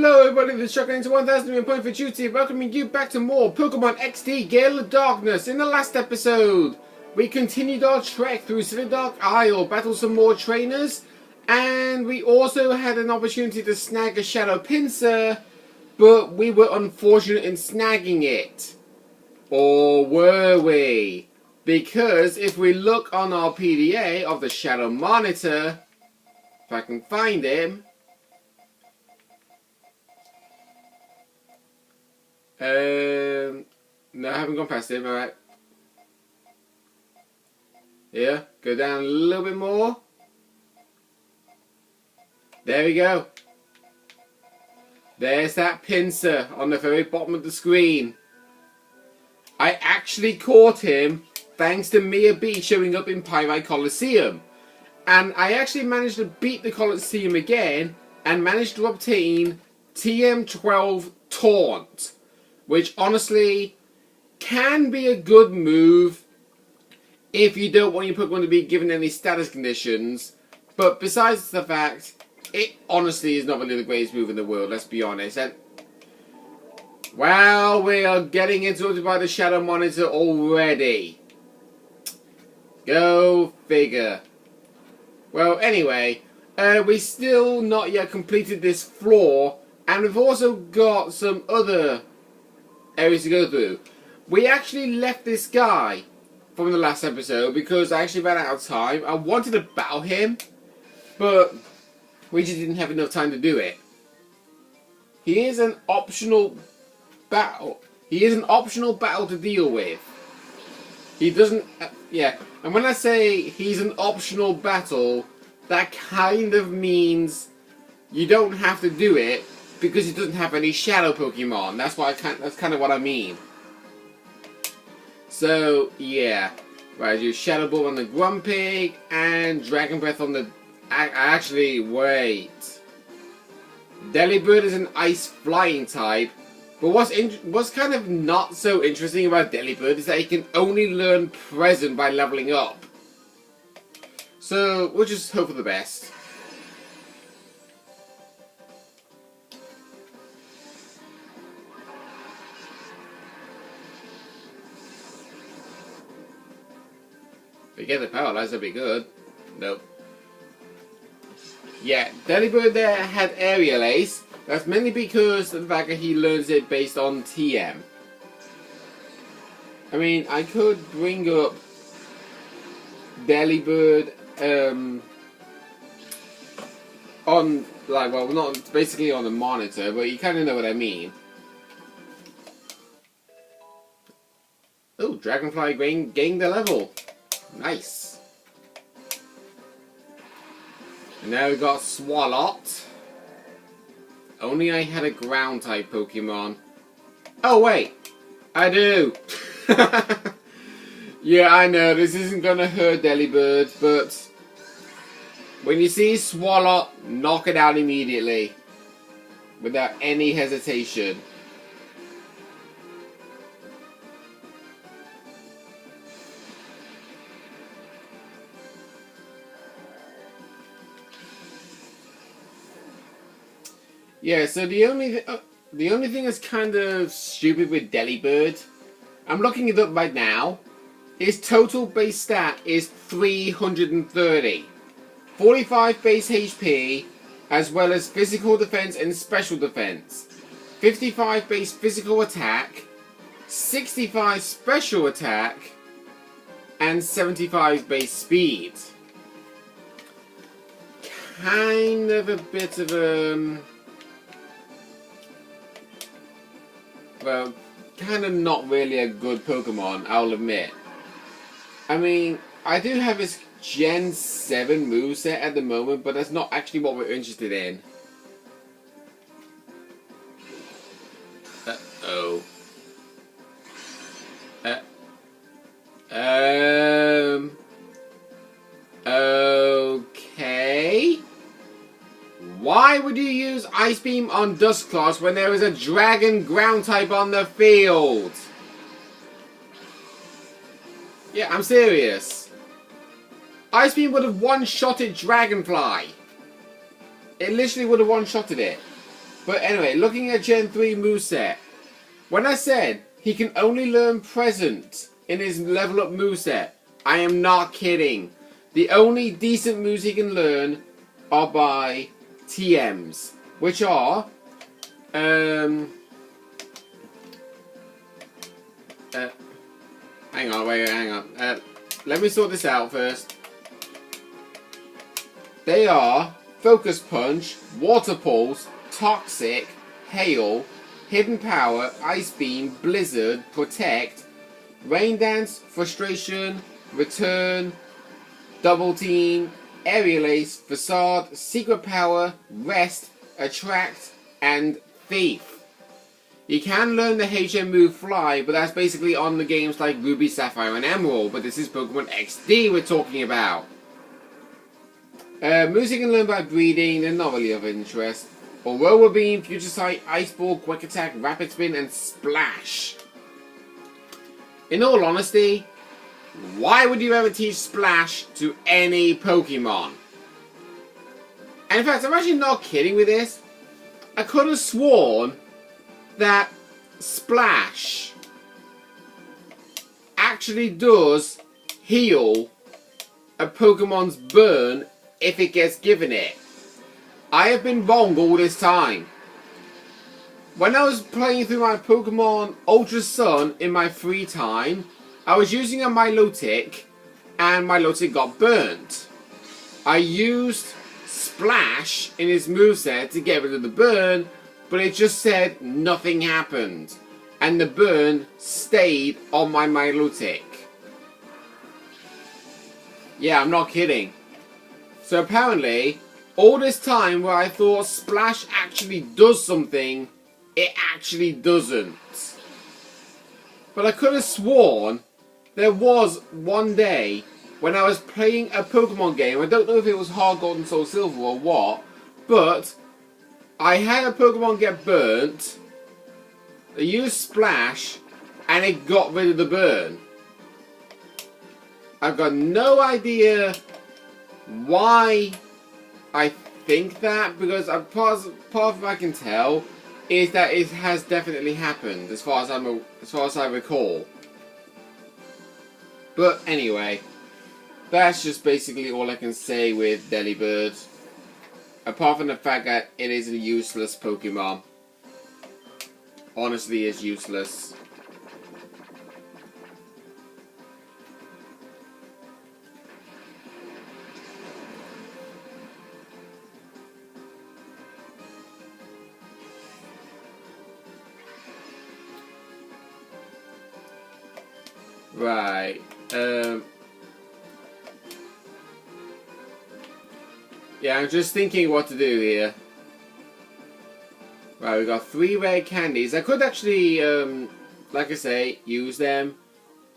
Hello everybody, this is Shotgun into 1000 point for duty, welcoming you back to more Pokemon XD Gale of Darkness. In the last episode, we continued our trek through Dark Isle, battled some more trainers, and we also had an opportunity to snag a Shadow Pinsir, but we were unfortunate in snagging it. Or were we? Because if we look on our PDA of the Shadow Monitor, if I can find him, no, I haven't gone past him, alright. Yeah, go down a little bit more. There we go. There's that Pinsir on the very bottom of the screen. I actually caught him thanks to Mia B showing up in Pyrite Coliseum. And I actually managed to beat the Coliseum again and managed to obtain TM12 Taunt, which honestly can be a good move if you don't want your Pokemon to be given any status conditions. But besides the fact, it honestly is not really the greatest move in the world, let's be honest. And, well, we are getting interrupted by the Shadow Monitor already. Go figure. Well, anyway, we still not yet completed this floor, and we've also got some other areas to go through. We actually left this guy from the last episode because I actually ran out of time. I wanted to battle him, but we just didn't have enough time to do it. He is an optional battle. He is an optional battle to deal with. He doesn't... yeah, and when I say he's an optional battle, that kind of means you don't have to do it because he doesn't have any shadow Pokemon. That's kind of what I mean. So yeah, right. Do Shadow Ball on the Grumpig and Dragon Breath on the. Actually, wait. Delibird is an Ice Flying type, but what's kind of not so interesting about Delibird is that he can only learn Present by leveling up. So we'll just hope for the best. If you get the Paralyze, that'd be good. Nope. Yeah, Delibird there had Aerial Ace. That's mainly because of the fact that he learns it based on TM. I mean, I could bring up Delibird on, like, well, not basically on the monitor, but you kind of know what I mean. Oh, Dragonfly gained a level. Nice. And now we've got Swalot. Only I had a ground type Pokemon. Oh wait, I do. Yeah, I know this isn't gonna hurt Delibird, but when you see Swalot, knock it out immediately without any hesitation. Yeah, so the only thing that's kind of stupid with Delibird, I'm looking it up right now, his total base stat is 330. 45 base HP, as well as physical defense and special defense. 55 base physical attack, 65 special attack, and 75 base speed. Kind of a bit of a... well, kind of not really a good Pokemon, I'll admit. I mean, I do have his Gen 7 moveset at the moment, but that's not actually what we're interested in. Uh-oh. Okay. Why would you use Ice Beam on Dusclops when there is a Dragon Ground type on the field? Yeah, I'm serious. Ice Beam would have one-shotted Dragonfly. It literally would have one-shotted it. But anyway, looking at Gen 3 moveset, when I said he can only learn present in his level up moveset, I am not kidding. The only decent moves he can learn are by TMs, which are hang on. Let me sort this out first. They are Focus Punch, Water Pulse, Toxic, Hail, Hidden Power, Ice Beam, Blizzard, Protect, Rain Dance, Frustration, Return, Double Team, Aerial Ace, Facade, Secret Power, Rest, Attract, and Thief. You can learn the HM move Fly, but that's basically on the games like Ruby, Sapphire, and Emerald, but this is Pokemon XD we're talking about. Moves you can learn by breeding, they're not really of interest. Aurora Beam, Future Sight, Ice Ball, Quick Attack, Rapid Spin, and Splash. In all honesty, why would you ever teach Splash to any Pokemon? And in fact, I'm actually not kidding with this. I could have sworn that Splash actually does heal a Pokemon's burn if it gets given it. I have been wrong all this time. When I was playing through my Pokemon Ultra Sun in my free time, I was using a Milotic, and Milotic got burnt. I used Splash in his moveset to get rid of the burn, but it just said nothing happened, and the burn stayed on my Milotic. Yeah, I'm not kidding. So apparently, all this time where I thought Splash actually does something, it actually doesn't. But I could have sworn there was one day when I was playing a Pokemon game, I don't know if it was Hard Gold and Soul Silver or what, but I had a Pokemon get burnt, I used Splash, and it got rid of the burn. I've got no idea why I think that, because part of what I can tell is that it has definitely happened, as far as I recall. But anyway, that's just basically all I can say with Delibird. Apart from the fact that it is a useless Pokemon. Honestly, it's useless. Right. Yeah, I'm just thinking what to do here. Right, we got 3 rare candies. I could actually, like I say, use them,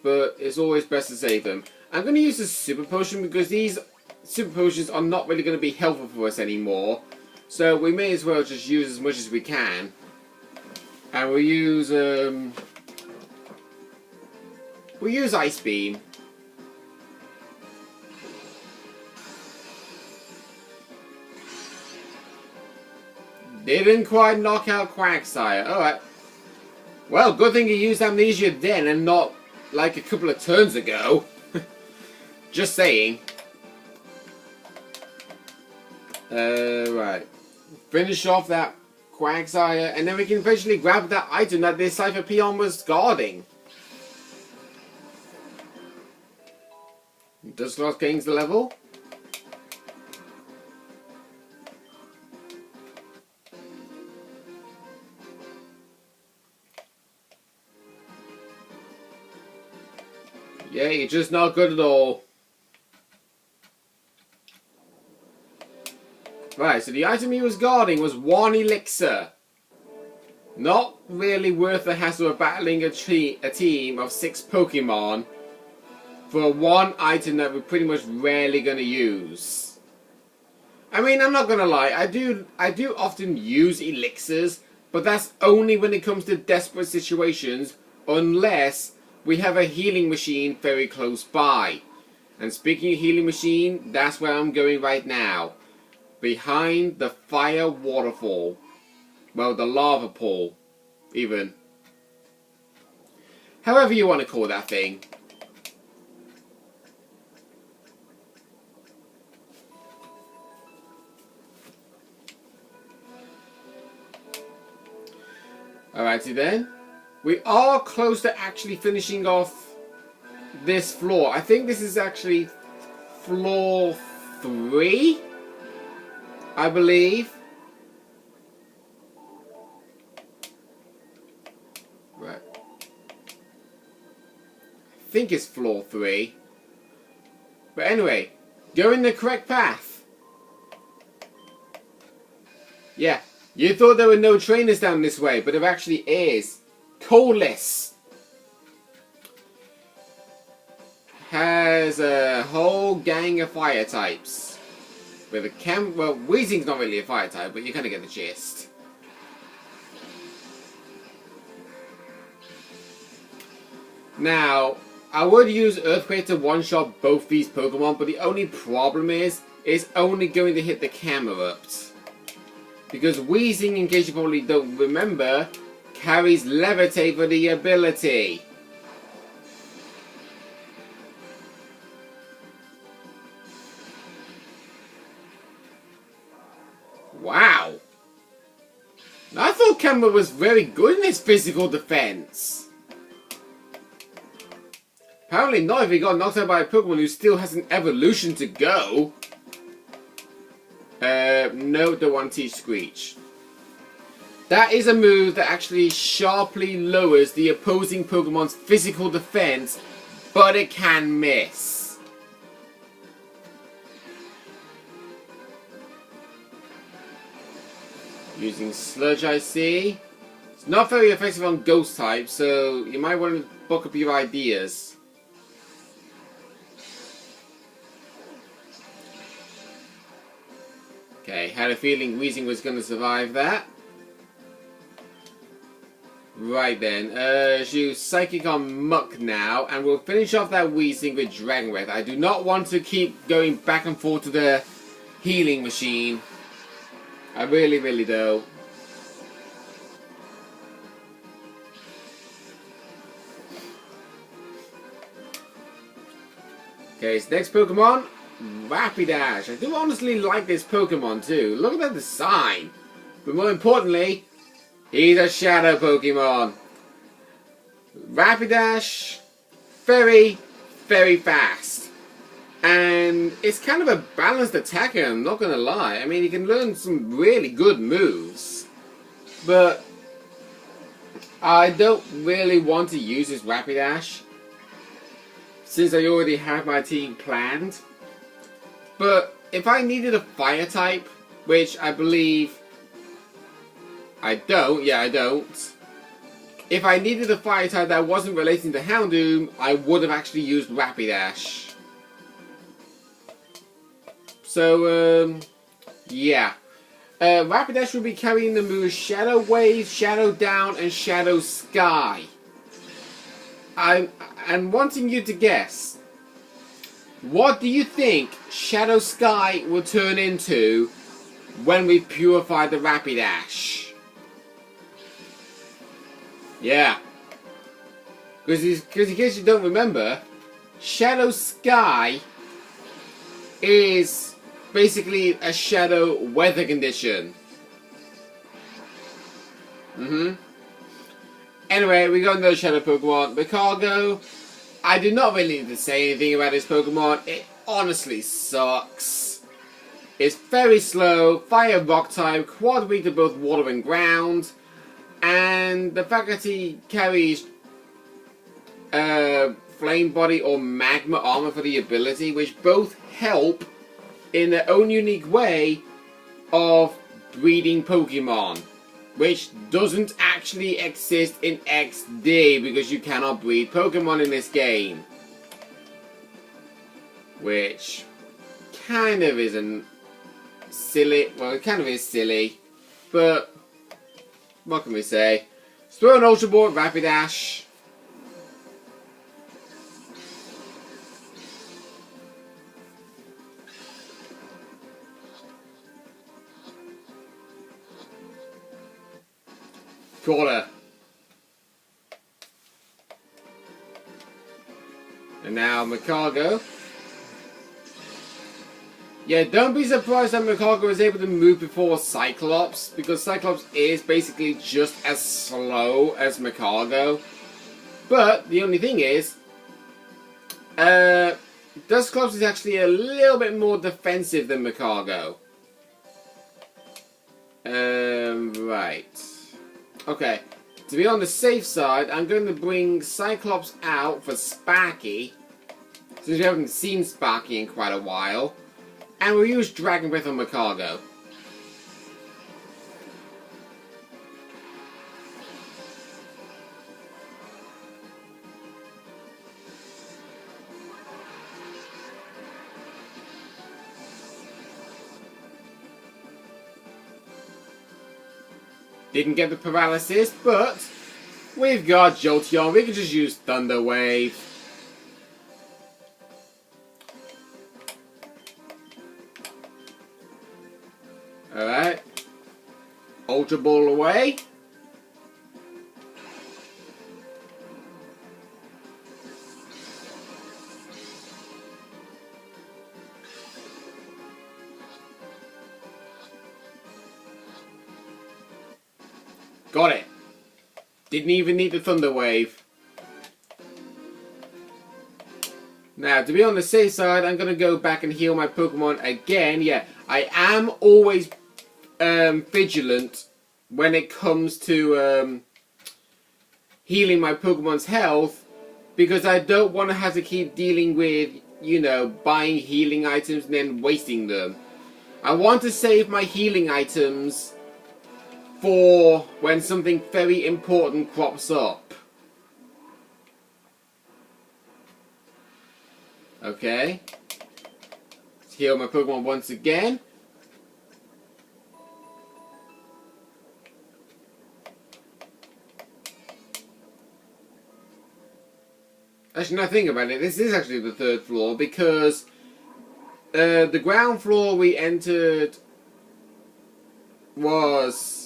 but it's always best to save them. I'm going to use a Super Potion because these Super Potions are not really going to be helpful for us anymore. So we may as well just use as much as we can. And we'll use Ice Beam. Didn't quite knock out Quagsire. Alright. Well, good thing you used Amnesia then and not like a couple of turns ago. Just saying. Right. Finish off that Quagsire and then we can eventually grab that item that this Cypher Peon was guarding. Does Lost King's the level? Yeah, you're just not good at all. Right, so the item he was guarding was 1 elixir. Not really worth the hassle of battling a team of 6 Pokemon for 1 item that we're pretty much rarely going to use. I mean, I'm not going to lie, I do often use elixirs, but that's only when it comes to desperate situations, unless we have a healing machine very close by. And speaking of healing machine, that's where I'm going right now. Behind the fire waterfall. Well, the lava pool, even. However you want to call that thing. Alrighty then. We are close to actually finishing off this floor. I think this is actually floor 3, I believe. Right. I think it's floor 3. But anyway, go in the correct path. Yeah, you thought there were no trainers down this way, but there actually is. Coalesce has a whole gang of fire types. With a well, Weezing's not really a fire type, but you kind of get the gist. Now, I would use Earthquake to one-shot both these Pokemon, but the only problem is, it's only going to hit the Camerupt. Because Weezing, in case you probably don't remember, carries Levitate for the ability. Wow. I thought Camerupt was very good in his physical defense. Apparently not if he got knocked out by a Pokemon who still has an evolution to go. No, don't want to teach Screech. That is a move that actually sharply lowers the opposing Pokemon's physical defense, but it can miss. Using Sludge, I see. It's not very effective on Ghost type, so you might want to book up your ideas. Okay, had a feeling Weezing was going to survive that. Right then, use Psychic on Muck now, and we'll finish off that Weezing with Dragon Breath. I do not want to keep going back and forth to the healing machine. I really, really don't. Okay, so next Pokemon, Rapidash. I do honestly like this Pokemon too. Look at that design. But more importantly, he's a Shadow Pokemon. Rapidash, very, very fast. And it's kind of a balanced attacker, I'm not going to lie. I mean, he can learn some really good moves. But I don't really want to use his Rapidash, since I already have my team planned. But if I needed a fire type, which I believe I don't, yeah I don't. If I needed a fire type that wasn't relating to Houndoom, I would have actually used Rapidash. So, yeah. Rapidash will be carrying the moves Shadow Wave, Shadow Down, and Shadow Sky. I'm wanting you to guess. What do you think Shadow Sky will turn into when we purify the Rapidash? Yeah. Because in case you don't remember, Shadow Sky is basically a shadow weather condition. Anyway, we got another shadow Pokemon, Vicargo. I do not really need to say anything about this Pokemon. It honestly sucks. It's very slow, fire rock type, quad weak to both water and ground, and the fact that he carries flame body or magma armor for the ability, which both help in their own unique way of breeding Pokemon, which doesn't actually exist in XD because you cannot breed Pokemon in this game, which kind of isn't silly. Well, it kind of is silly, but what can we say? Let's throw an Ultra Ball at Rapidash. Caught her. And now Macargo. Yeah, don't be surprised that Macargo is able to move before Cyclops, because Cyclops is basically just as slow as Macargo. But the only thing is, Dusclops is actually a little bit more defensive than Macargo. Right. Okay. To be on the safe side, I'm going to bring Cyclops out for Sparky, since we haven't seen Sparky in quite a while. And we'll use Dragon Breath on Macargo. Didn't get the paralysis, but we've got Jolteon. We can just use Thunder Wave. Alright. Ultra Ball away. Got it. Didn't even need the Thunder Wave. Now, to be on the safe side, I'm going to go back and heal my Pokemon again. Yeah, I am always vigilant when it comes to healing my Pokemon's health, because I don't want to have to keep dealing with, you know, buying healing items and then wasting them. I want to save my healing items for when something very important crops up. Okay. Let's heal my Pokemon once again. Actually, now think about it, this is actually the third floor, because the ground floor we entered was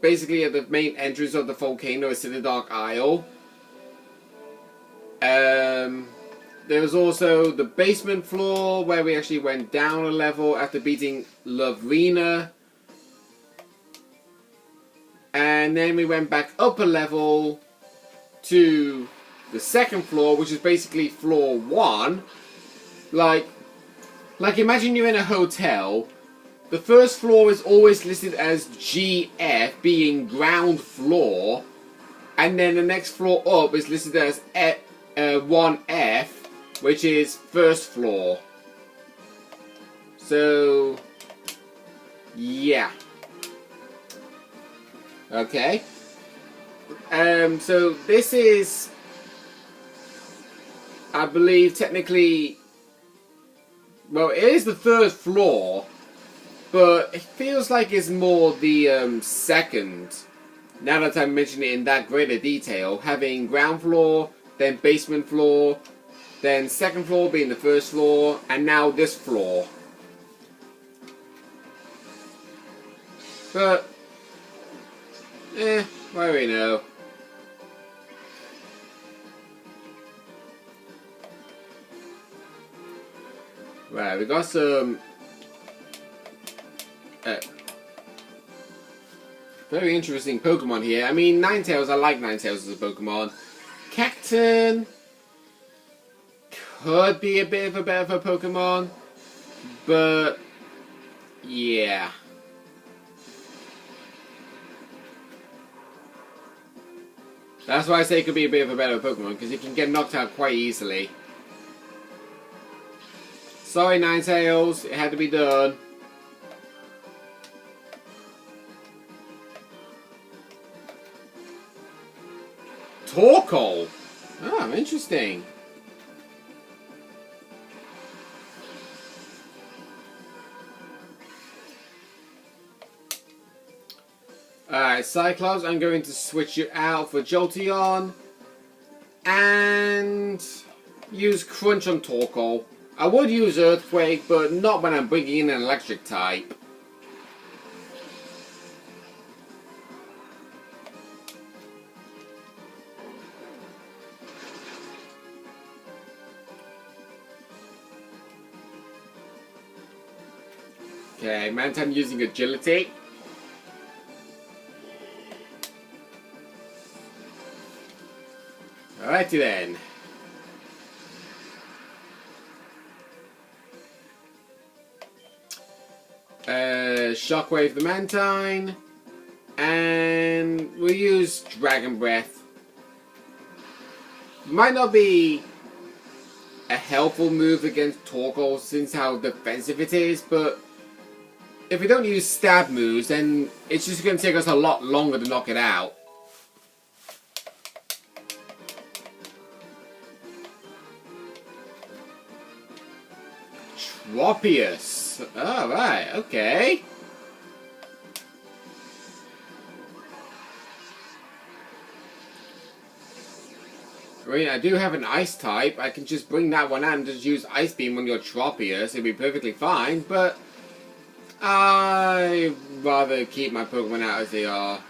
basically at the main entrance of the volcano, Dark Isle. There was also the basement floor where we actually went down a level after beating Lovrina. And then we went back up a level to the second floor, which is basically floor 1. Like imagine you're in a hotel. The first floor is always listed as GF, being ground floor. And then the next floor up is listed as 1F, which is first floor. So, yeah. Okay. So this is, I believe, technically, well, it is the third floor, but it feels like it's more the second. Now that I mention it in that greater detail, having ground floor, then basement floor, then second floor being the first floor, and now this floor. But what do we know? Right, we got some very interesting Pokemon here. I mean, Ninetales, I like Ninetales as a Pokemon. Cacturne could be a bit of a better Pokemon, but yeah. That's why I say it could be a bit of a better Pokemon, because it can get knocked out quite easily. Sorry, Ninetales, it had to be done. Torkoal! Oh, interesting. Alright, Cyclops, I'm going to switch you out for Jolteon. And use Crunch on Torkoal. I would use Earthquake, but not when I'm bringing in an electric type. Okay, Mantine using agility. Alrighty then. Shockwave the Mantine. And we'll use Dragon Breath. Might not be a helpful move against Torkoal since how defensive it is, but if we don't use stab moves, then it's just going to take us a lot longer to knock it out. Tropius. Alright, okay. I mean, I do have an ice type. I can just bring that one out and just use Ice Beam on your Tropius. It'd be perfectly fine, but I'd rather keep my Pokemon out as they are.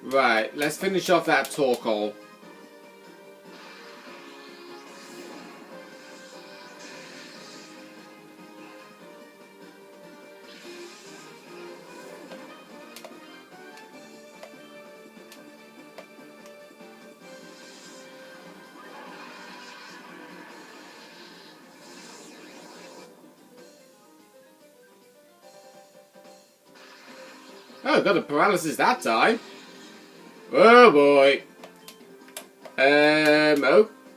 Right, let's finish off that Torkoal. Oh, got a paralysis that time. Oh boy.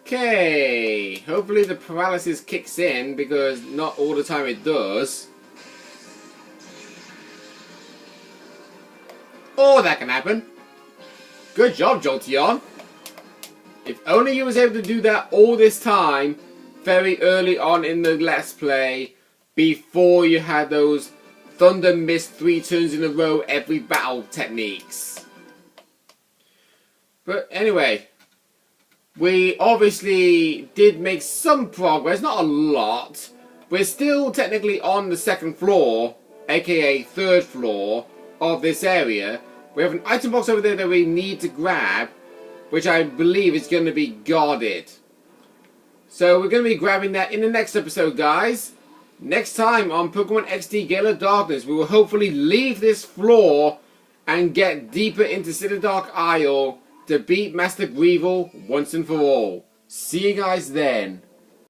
Okay. Hopefully the paralysis kicks in because not all the time it does. Oh, that can happen. Good job, Jolteon. If only you was able to do that all this time, very early on in the Let's Play, before you had those Thunder Mist 3 turns in a row every battle techniques. But anyway, we obviously did make some progress, not a lot. We're still technically on the second floor, aka third floor, of this area. We have an item box over there that we need to grab, which I believe is going to be guarded. So we're going to be grabbing that in the next episode, guys. Next time on Pokemon XD Gale of Darkness, we will hopefully leave this floor and get deeper into Citadark Isle to beat Master Greevil once and for all. See you guys then.